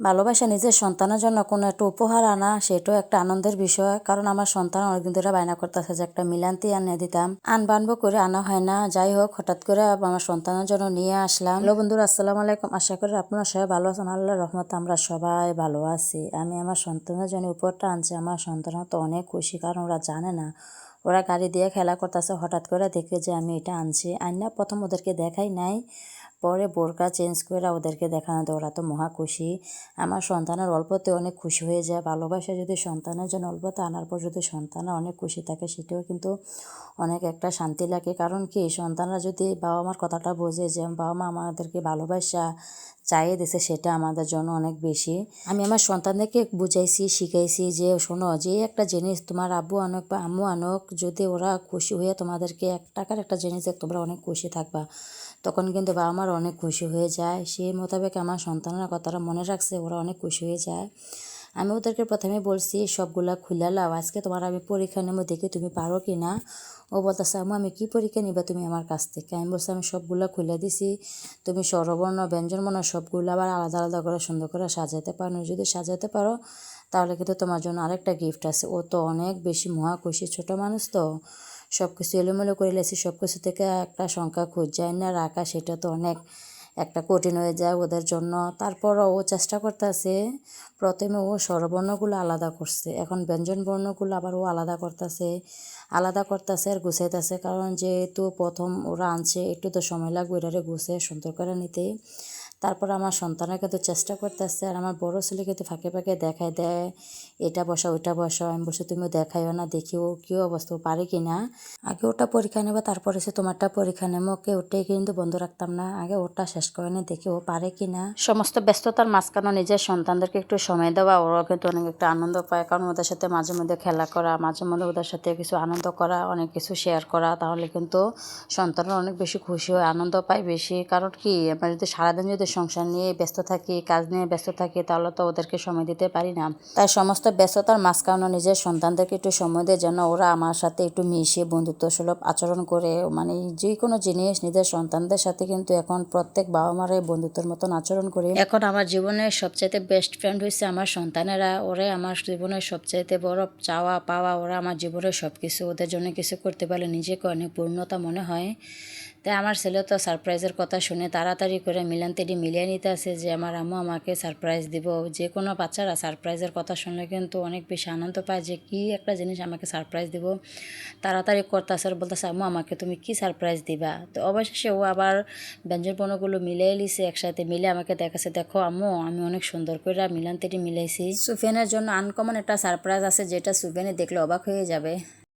ভালোবাসা নিজের সন্তানের জন্য কোনো একটা উপহার আনা সেটাও একটা আনন্দের বিষয়। কারণ আমার সন্তান অনেকদিন ধরে বায়না করতেছে যে একটা মিলান্তি আনিয়ে দিতাম, আনবানবো করে আনা হয় না। যাই হোক, হঠাৎ করে আমার সন্তানের জন্য নিয়ে আসলাম। হ্যালো বন্ধুরা, আসসালামু আলাইকুম। আশা করি আপনারা সবাই ভালো আছেন। আল্লাহর রহমতে আমরা সবাই ভালো আছি। আমি আমার সন্তানের জন্য উপহারটা আনছি। আমার সন্তানরা তো অনেক খুশি, কারণ ওরা জানে না, ওরা গাড়ি দিয়ে খেলা করতেছে। হঠাৎ করে দেখে যে আমি এটা আনছি, আইনা প্রথম ওদেরকে দেখাই নাই, পরে বোরকা চেঞ্জ করে ওদেরকে দেখানো তো ওরা তো মহা খুশি। আমার সন্তানের অল্পতে অনেক খুশি হয়ে যায়। ভালোবাসা যদি সন্তানের জন্য অল্পতে আনার পর যদি সন্তানরা অনেক খুশি থাকে, সেটাও কিন্তু অনেক একটা শান্তি লাগে। কারণ কি, সন্তানরা যদি বাবা মার কথাটা বোঝে যে বাবা মা আমাদেরকে ভালোবাসা চাইয়ে দিছে, সেটা আমাদের জন্য অনেক বেশি। আমি আমার সন্তানদেরকে বুঝাইছি, শিখাইছি যে শোনো, যে একটা জিনিস তোমার আব্বু আনক বা আম্মু আনক, যদি ওরা খুশি হয়ে তোমাদেরকে 1 টাকার একটা জিনিস দেখ, তোমরা অনেক খুশি থাকবা, তখন কিন্তু বাবা মার অনেক খুশি হয়ে যায়। সেই মোতাবেক আমার সন্তানরা কথাটা মনে রাখছে, ওরা অনেক খুশি হয়ে যায়। আমি ওদেরকে প্রথমে বলছি সবগুলা খুলে লাও, আজকে তোমার আমি পরীক্ষা নেব, দেখি তুমি পারো কি না। ও বলতেছে আম্মু আমি কি পরীক্ষা নিবা তুমি আমার কাছ থেকে। আমি বলছি আমি সবগুলা খুলে দিছি, তুমি স্বরবর্ণ ব্যঞ্জনবর্ণ সবগুলো আবার আলাদা আলাদা করে সুন্দর করে সাজাতে পারো। যদি সাজাতে পারো তাহলে কিন্তু তোমার জন্য আরেকটা গিফট আছে। ও তো অনেক বেশি মহা খুশি, ছোটো মানুষ তো সব কিছু এলোমেলো করে লেছি, সব কিছু থেকে একটা সংখ্যা খুঁজ যায় না রাখা, সেটা তো অনেক একটা কঠিন হয়ে যায় ওদের জন্য। তারপরও ও চেষ্টা করতেছে। প্রথমে ও স্বরবর্ণগুলো আলাদা করছে, এখন ব্যঞ্জন বর্ণগুলো আবার ও আলাদা করতেছে আর গুছাইতেছে। কারণ যেহেতু প্রথম ওরা আনছে, একটু তো সময় লাগবে এটারে গুছিয়ে সুন্দর করে নিতে। তারপর আমার সন্তানরা কিন্তু চেষ্টা করতেছে, আর আমার বড় ছেলে কিন্তু ফাঁকে ফাঁকে দেখায় দেয়, এটা বসা ওইটা বসা। আমি বলছি তুমিও দেখাইও না, দেখি ও কী অবস্থা, ও পারে কি না। আগে ওটা পরীক্ষা নেবো, তারপরে সে তোমারটা পরীক্ষা নেবো। ওকে ওটাই কিন্তু বন্ধ রাখতাম না, আগে ওটা শেষ করে নে, দেখি ও পারে কি না। সমস্ত ব্যস্ততার মাঝখানে নিজের সন্তানদেরকে একটু সময় দেওয়া, ওরাও কিন্তু অনেক একটা আনন্দ পায়। কারণ ওদের সাথে মাঝে মধ্যে খেলা করা, মাঝে মধ্যে ওদের সাথে কিছু আনন্দ করা, অনেক কিছু শেয়ার করা, তাহলে কিন্তু সন্তানরা অনেক বেশি খুশি হয়, আনন্দ পায় বেশি। কারণ কি, আমরা যদি সারাদিন যদি সংসার নিয়ে ব্যস্ত থাকি, কাজ নিয়ে ব্যস্ত থাকি, তাহলে তো ওদেরকে সময় দিতে পারি না। তাই সমস্ত ব্যস্ততার মাঝখানে নিজের সন্তানদেরকে একটু সময় দেয়, যেন ওরা আমার সাথে একটু মিশে বন্ধুত্বসুলভ আচরণ করে। মানে যে কোনো জিনিস নিজের সন্তানদের সাথে কিন্তু এখন প্রত্যেক বাবা মারাই বন্ধুত্বের মতন আচরণ করে। এখন আমার জীবনের সবচাইতে বেস্ট ফ্রেন্ড হয়েছে আমার সন্তানেরা। ওরাই আমার জীবনের সবচাইতে বড় চাওয়া পাওয়া, ওরা আমার জীবনের সব কিছু। ওদের জন্য কিছু করতে পারলে নিজেকে অনেক পূর্ণতা মনে হয়। তাই আমার ছেলে তো সারপ্রাইজের কথা শুনে তাড়াতাড়ি করে মিলানতেডি মিলিয়ে নিতে আসে যে আমার আম্মু আমাকে সারপ্রাইজ দিব। যে কোনো বাচ্চারা সারপ্রাইজের কথা শুনলে কিন্তু অনেক বেশি আনন্দ পায়, যে কি একটা জিনিস আমাকে সারপ্রাইজ দিব। তাড়াতাড়ি করতেছে আর বলতেছে আম্মু আমাকে তুমি কি সারপ্রাইজ দিবা। তো অবশেষে ও আবার ব্যঞ্জনপণ্যগুলো মিলিয়ে লিছে, একসাথে মিলে আমাকে দেখাচ্ছে, দেখো আম্মু আমি অনেক সুন্দর করে মিলানতেডি মিলাইছি। সুফিয়ানের জন্য আনকমন একটা সারপ্রাইজ আছে, যেটা সুফিয়ানে দেখলে অবাক হয়ে যাবে।